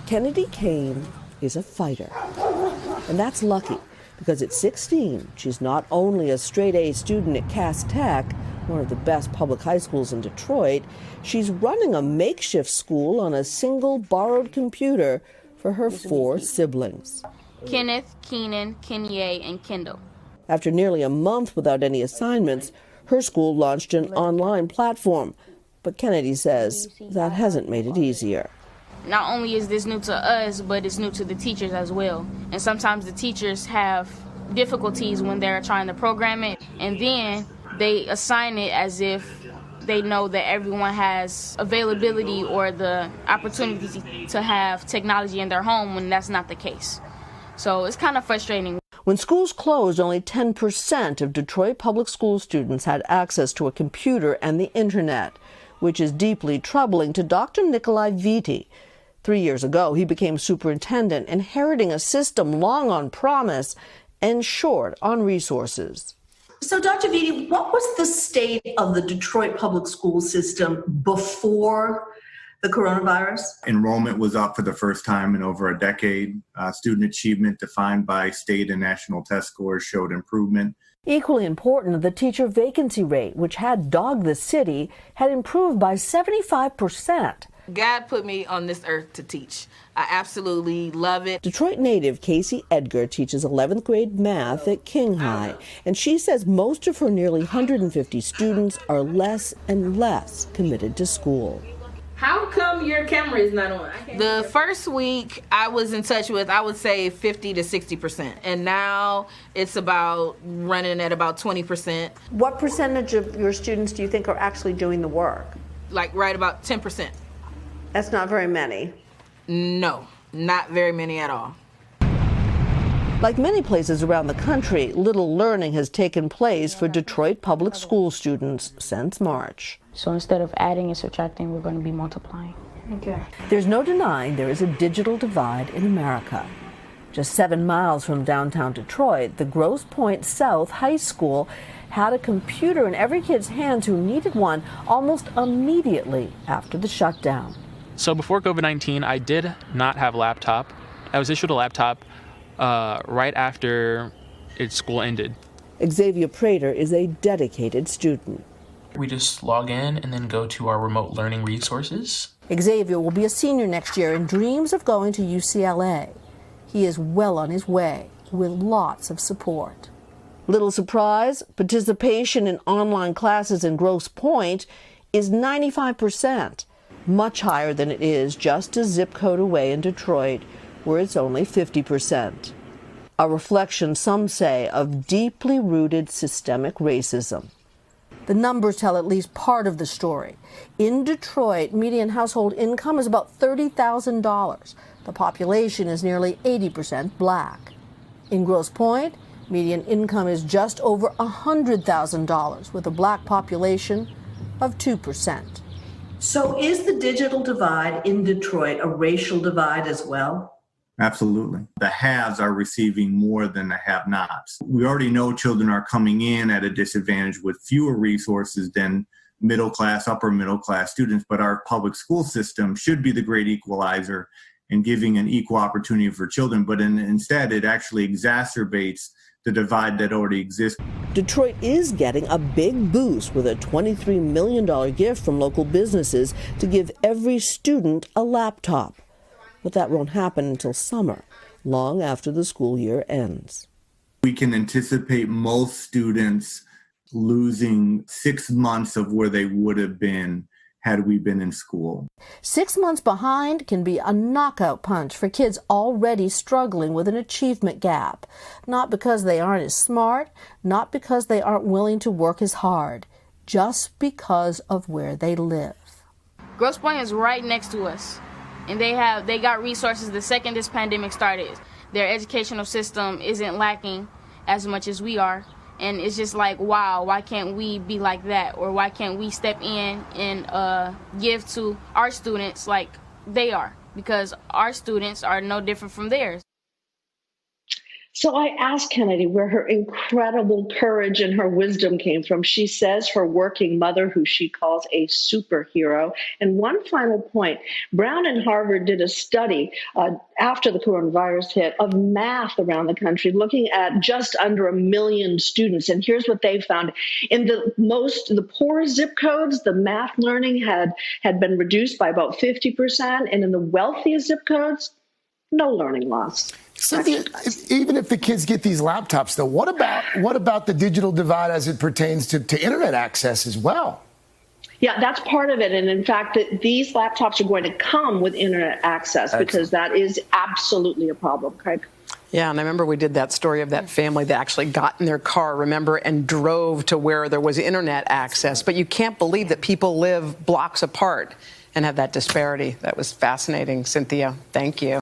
Kennedy Kane is a fighter. And that's lucky, because at 16, she's not only a straight-A student at Cass Tech, one of the best public high schools in Detroit, she's running a makeshift school on a single borrowed computer for her 4 siblings. Kenneth, Keenan, Kenye, and Kendall. After nearly a month without any assignments, her school launched an online platform. But Kennedy says that hasn't made it easier. Not only is this new to us, but it's new to the teachers as well. And sometimes the teachers have difficulties when they're trying to program it, and then they assign it as if they know that everyone has availability or the opportunity to have technology in their home when that's not the case. So it's kind of frustrating. When schools closed, only 10% of Detroit public school students had access to a computer and the internet, which is deeply troubling to Dr. Nikolai Vitti. 3 years ago, he became superintendent, inheriting a system long on promise and short on resources. So, Dr. Vitti, what was the state of the Detroit public school system before the coronavirus? Enrollment was up for the first time in over a decade. Student achievement defined by state and national test scores showed improvement. Equally important, the teacher vacancy rate, which had dogged the city, had improved by 75%. God put me on this earth to teach. I absolutely love it. Detroit native Casey Edgar teaches 11th grade math at King High, and she says most of her nearly 150 students are less and less committed to school. How come your camera is not on? The first week I was in touch with, I would say 50 to 60%. And now it's about running at about 20%. What percentage of your students do you think are actually doing the work? Like right about 10%. That's not very many. No, not very many at all. Like many places around the country, little learning has taken place for Detroit public school students since March. So instead of adding and subtracting, we're going to be multiplying. Okay. There's no denying there is a digital divide in America. Just 7 miles from downtown Detroit, the Grosse Pointe South High School had a computer in every kid's hands who needed one almost immediately after the shutdown. So before COVID-19, I did not have a laptop. I was issued a laptop right after its school ended. Xavier Prater is a dedicated student. We just log in and then go to our remote learning resources. Xavier will be a senior next year and dreams of going to UCLA. He is well on his way with lots of support. Little surprise, participation in online classes in Grosse Pointe is 95%, much higher than it is just a zip code away in Detroit, where it's only 50%. A reflection, some say, of deeply rooted systemic racism. The numbers tell at least part of the story. In Detroit, median household income is about $30,000. The population is nearly 80% black. In Grosse Pointe, median income is just over $100,000, with a black population of 2%. So is the digital divide in Detroit a racial divide as well? Absolutely. The haves are receiving more than the have-nots. We already know children are coming in at a disadvantage with fewer resources than middle-class, upper-middle-class students, but our public school system should be the great equalizer in giving an equal opportunity for children, but instead it actually exacerbates the divide that already exists. Detroit is getting a big boost with a $23 million gift from local businesses to give every student a laptop. But that won't happen until summer, long after the school year ends. We can anticipate most students losing 6 months of where they would have been had we been in school. 6 months behind can be a knockout punch for kids already struggling with an achievement gap. Not because they aren't as smart, not because they aren't willing to work as hard, just because of where they live. Grosse Pointe is right next to us, and they got resources the second this pandemic started. Their educational system isn't lacking as much as we are. And it's just like, wow, why can't we be like that? Or why can't we step in and give to our students like they are? Because our students are no different from theirs. So I asked Kennedy where her incredible courage and her wisdom came from. She says her working mother, who she calls a superhero. And one final point, Brown and Harvard did a study after the coronavirus hit of math around the country, looking at just under 1 million students. And here's what they found. In the poorest zip codes, the math learning had been reduced by about 50%. And in the wealthiest zip codes, no learning loss. Cynthia, even if the kids get these laptops, though, what about the digital divide as it pertains to internet access as well? Yeah, that's part of it. And in fact, these laptops are going to come with internet access because that is absolutely a problem, Craig. Yeah, and I remember we did that story of that family that actually got in their car, remember, and drove to where there was internet access. But you can't believe that people live blocks apart and have that disparity. That was fascinating, Cynthia. Thank you.